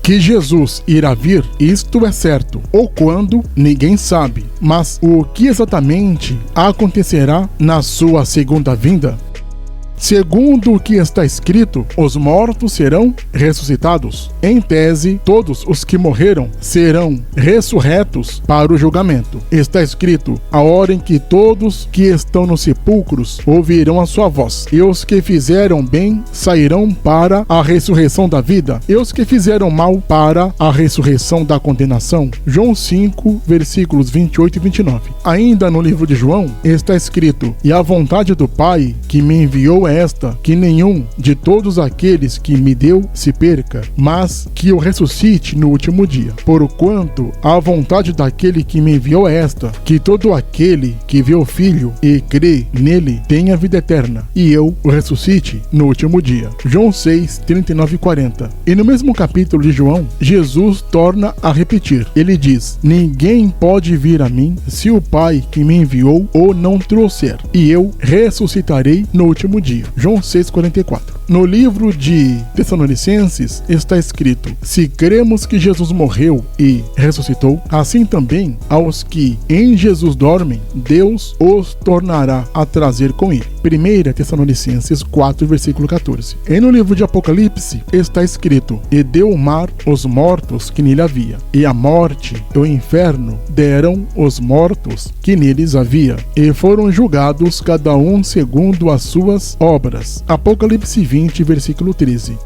Que Jesus irá vir, isto é certo, ou quando, ninguém sabe, mas o que exatamente acontecerá na sua segunda vinda? Segundo o que está escrito, os mortos serão ressuscitados. Em tese, todos os que morreram serão ressurretos para o julgamento. Está escrito, a hora em que todos que estão nos sepulcros ouvirão a sua voz. E os que fizeram bem sairão para a ressurreição da vida, e os que fizeram mal para a ressurreição da condenação. João 5, versículos 28 e 29. Ainda no livro de João, está escrito, e a vontade do Pai que me enviou é esta, que nenhum de todos aqueles que me deu se perca, mas que eu ressuscite no último dia. Porquanto a vontade daquele que me enviou é esta, que todo aquele que vê o Filho e crê nele tenha vida eterna, e eu o ressuscite no último dia. João 6, 39 e 40. E no mesmo capítulo de João, Jesus torna a repetir. Ele diz, ninguém pode vir a mim se o Pai que me enviou o não trouxer, e eu ressuscitarei no último dia. João 6,44. No livro de Tessalonicenses está escrito, se cremos que Jesus morreu e ressuscitou, assim também aos que em Jesus dormem, Deus os tornará a trazer com ele. 1 Tessalonicenses 4, versículo 14. E no livro de Apocalipse está escrito, e deu o mar os mortos que nele havia, e a morte e o inferno deram os mortos que neles havia, e foram julgados cada um segundo as suas obras. Apocalipse 20, versículo 13.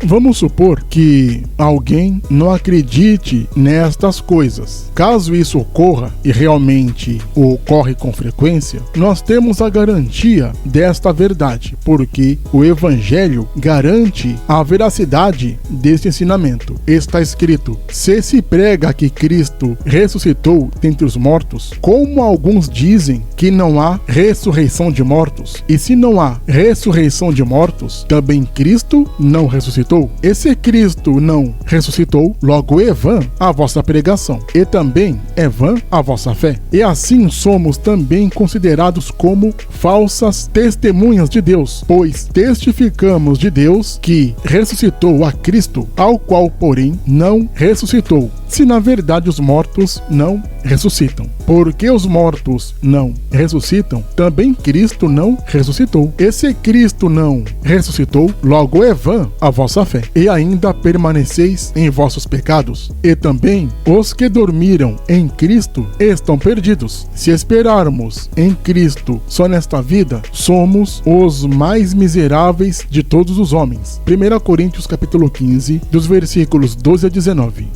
Vamos supor que alguém não acredite nestas coisas. Caso isso ocorra, e realmente ocorre com frequência, nós temos a garantia desta verdade, porque o Evangelho garante a veracidade deste ensinamento. Está escrito, se prega que Cristo ressuscitou dentre os mortos, como alguns dizem que não há ressurreição de mortos, e se não há ressurreição de mortos, também Cristo não ressuscitou. E se Cristo não ressuscitou, logo é vã a vossa pregação, e também é vã a vossa fé. E assim somos também considerados como falsas testemunhas de Deus, pois testificamos de Deus que ressuscitou a Cristo, ao qual, porém, não ressuscitou, se na verdade os mortos não ressuscitam. Porque os mortos não ressuscitam, também Cristo não ressuscitou. E se Cristo não ressuscitou, logo é vã a vossa fé, e ainda permaneceis em vossos pecados. E também os que dormiram em Cristo estão perdidos. Se esperarmos em Cristo só nesta vida, somos os mais miseráveis de todos os homens. 1 Coríntios capítulo 15, dos versículos 12 a 19.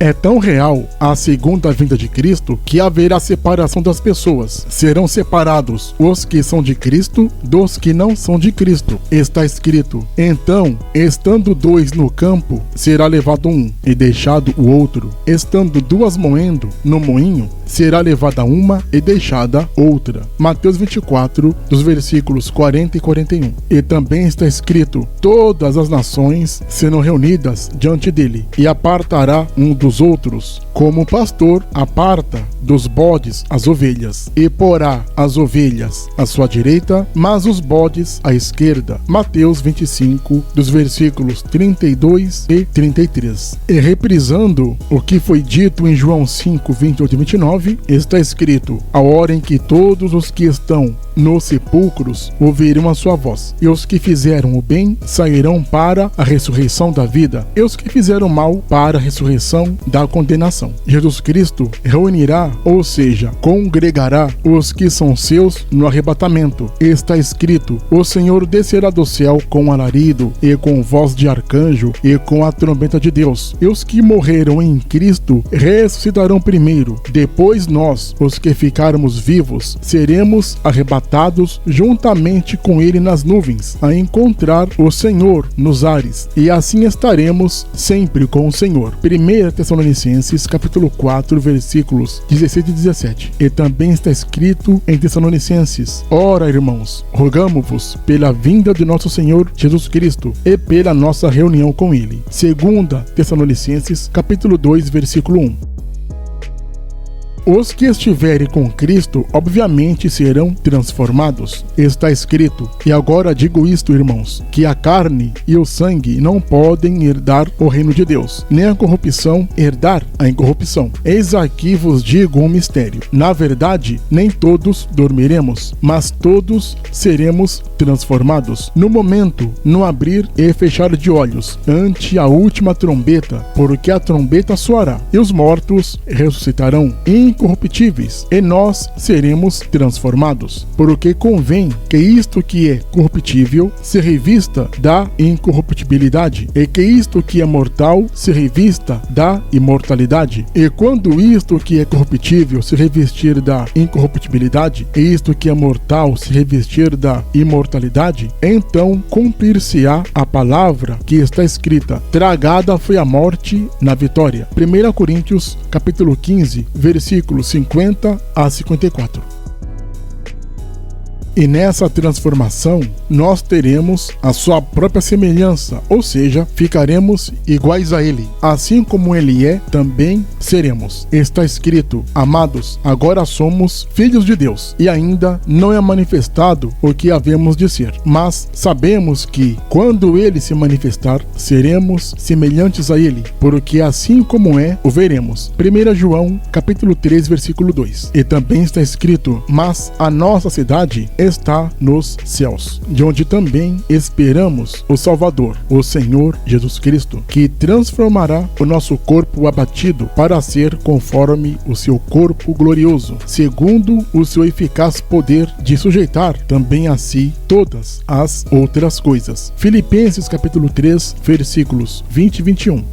É tão real a segunda vinda de Cristo que haverá separação das pessoas. Serão separados os que são de Cristo dos que não são de Cristo. Está escrito, então, estando dois no campo, será levado um e deixado o outro. Estando duas moendo no moinho, será levada uma e deixada outra. Mateus 24, dos versículos 40 e 41. E também está escrito, todas as nações serão reunidas diante dele, e apartará um dos outros, como o pastor aparta dos bodes as ovelhas, e porá as ovelhas à sua direita, mas os bodes à esquerda. Mateus 25, dos versículos 32 e 33. E reprisando o que foi dito em João 5, 28 e 29, está escrito, a hora em que todos os que estão nos sepulcros ouvirão a sua voz, e os que fizeram o bem sairão para a ressurreição da vida, e os que fizeram mal para a ressurreição da condenação. Jesus Cristo reunirá, ou seja, congregará os que são seus no arrebatamento. Está escrito, o Senhor descerá do céu com alarido, e com voz de arcanjo, e com a trombeta de Deus, e os que morreram em Cristo ressuscitarão primeiro. Depois nós, os que ficarmos vivos, seremos arrebatados juntamente com ele nas nuvens, a encontrar o Senhor nos ares, e assim estaremos sempre com o Senhor. 1 Tessalonicenses capítulo 4, versículos 16 e 17. E também está escrito em Tessalonicenses, ora, irmãos, rogamo-vos pela vinda de nosso Senhor Jesus Cristo e pela nossa reunião com ele. 2 Tessalonicenses capítulo 2, versículo 1. Os que estiverem com Cristo, obviamente, serão transformados. Está escrito: e agora digo isto, irmãos, que a carne e o sangue não podem herdar o reino de Deus, nem a corrupção herdar a incorrupção. Eis aqui vos digo um mistério. Na verdade, nem todos dormiremos, mas todos seremos transformados. No momento, no abrir e fechar de olhos, ante a última trombeta, porque a trombeta soará, e os mortos ressuscitarão incorruptíveis, e nós seremos transformados. Porque convém que isto que é corruptível se revista da incorruptibilidade, e que isto que é mortal se revista da imortalidade. E quando isto que é corruptível se revestir da incorruptibilidade, e isto que é mortal se revestir da imortalidade, então cumprir-se-á a palavra que está escrita: tragada foi a morte na vitória. 1 Coríntios, capítulo 15, versículos 50 a 54. E nessa transformação, nós teremos a sua própria semelhança, ou seja, ficaremos iguais a Ele. Assim como Ele é, também seremos. Está escrito: amados, agora somos filhos de Deus, e ainda não é manifestado o que havemos de ser. Mas sabemos que, quando Ele se manifestar, seremos semelhantes a Ele, porque assim como é, o veremos. 1 João, capítulo 3, versículo 2. E também está escrito: mas a nossa cidade está nos céus, de onde também esperamos o Salvador, o Senhor Jesus Cristo, que transformará o nosso corpo abatido para ser conforme o seu corpo glorioso, segundo o seu eficaz poder de sujeitar também a si todas as outras coisas. Filipenses capítulo 3, versículos 20 e 21.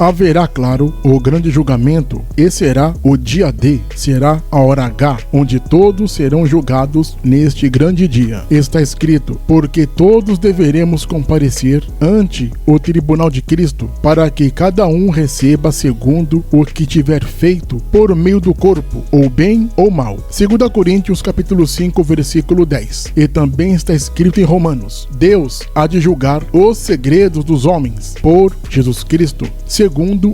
Haverá, claro, o grande julgamento, e será o dia D, será a hora H, onde todos serão julgados neste grande dia. Está escrito: porque todos deveremos comparecer ante o tribunal de Cristo, para que cada um receba segundo o que tiver feito por meio do corpo, ou bem ou mal. 2 Coríntios capítulo 5, versículo 10. E também está escrito em Romanos: Deus há de julgar os segredos dos homens por Jesus Cristo, segundo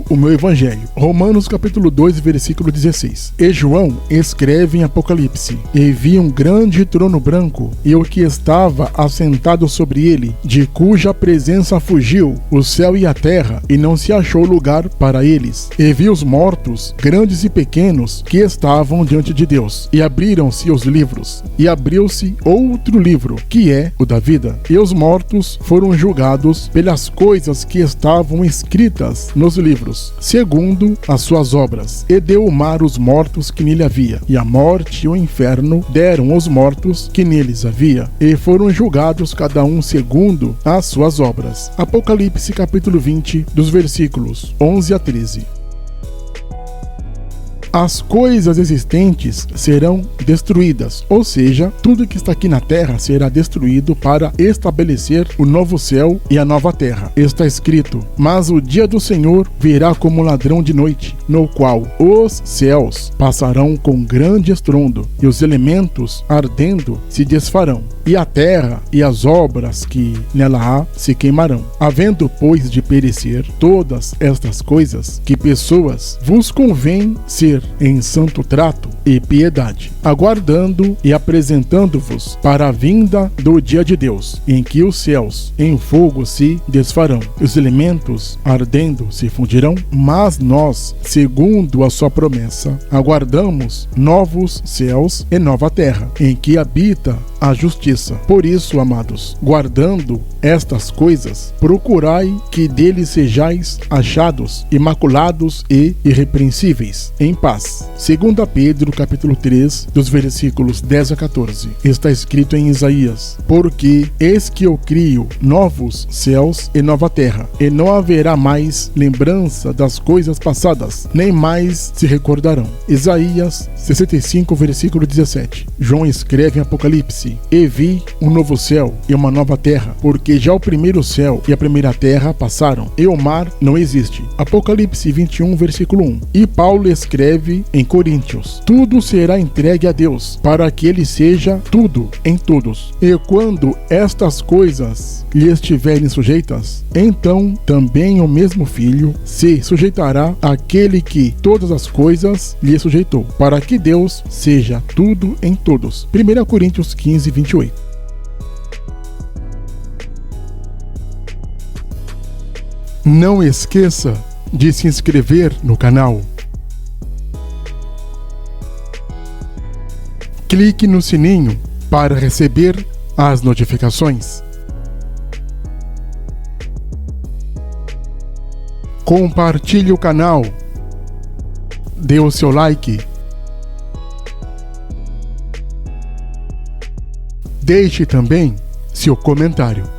o meu evangelho. Romanos capítulo 2, versículo 16. E João escreve em Apocalipse: e vi um grande trono branco, e o que estava assentado sobre ele, de cuja presença fugiu o céu e a terra, e não se achou lugar para eles. E vi os mortos, grandes e pequenos, que estavam diante de Deus, e abriram-se os livros, e abriu-se outro livro, que é o da vida. E os mortos foram julgados pelas coisas que estavam escritas nos livros, segundo as suas obras. E deu o mar os mortos que nele havia, e a morte e o inferno deram os mortos que neles havia, e foram julgados cada um segundo as suas obras. Apocalipse capítulo 20, dos versículos 11 a 13. As coisas existentes serão destruídas, ou seja, tudo que está aqui na terra será destruído para estabelecer o novo céu e a nova terra. Está escrito: mas o dia do Senhor virá como ladrão de noite, no qual os céus passarão com grande estrondo, e os elementos ardendo se desfarão, e a terra e as obras que nela há se queimarão. Havendo, pois, de perecer todas estas coisas, que pessoas vos convém ser em santo trato e piedade, aguardando e apresentando-vos para a vinda do dia de Deus, em que os céus em fogo se desfarão, os elementos ardendo se fundirão. Mas nós, segundo a sua promessa, aguardamos novos céus e nova terra, em que habita a justiça. Por isso, amados, guardando estas coisas, procurai que deles sejais achados imaculados e irrepreensíveis, em paz. 2 Pedro capítulo 3, dos versículos 10 a 14. Está escrito em Isaías: porque eis que eu crio novos céus e nova terra, e não haverá mais lembrança das coisas passadas, nem mais se recordarão. Isaías 65, versículo 17. João escreve em Apocalipse: Apocalipse: e vi um novo céu e uma nova terra, porque já o primeiro céu e a primeira terra passaram, e o mar não existe. Apocalipse 21, versículo 1. E Paulo escreve em Coríntios: tudo será entregue a Deus, para que ele seja tudo em todos. E quando estas coisas lhe estiverem sujeitas, então também o mesmo Filho se sujeitará àquele que todas as coisas lhe sujeitou, para que Deus seja tudo em todos. 1 Coríntios 15, 28. Não esqueça de se inscrever no canal. Clique no sininho para receber as notificações. Compartilhe o canal. Dê o seu like. Deixe também seu comentário.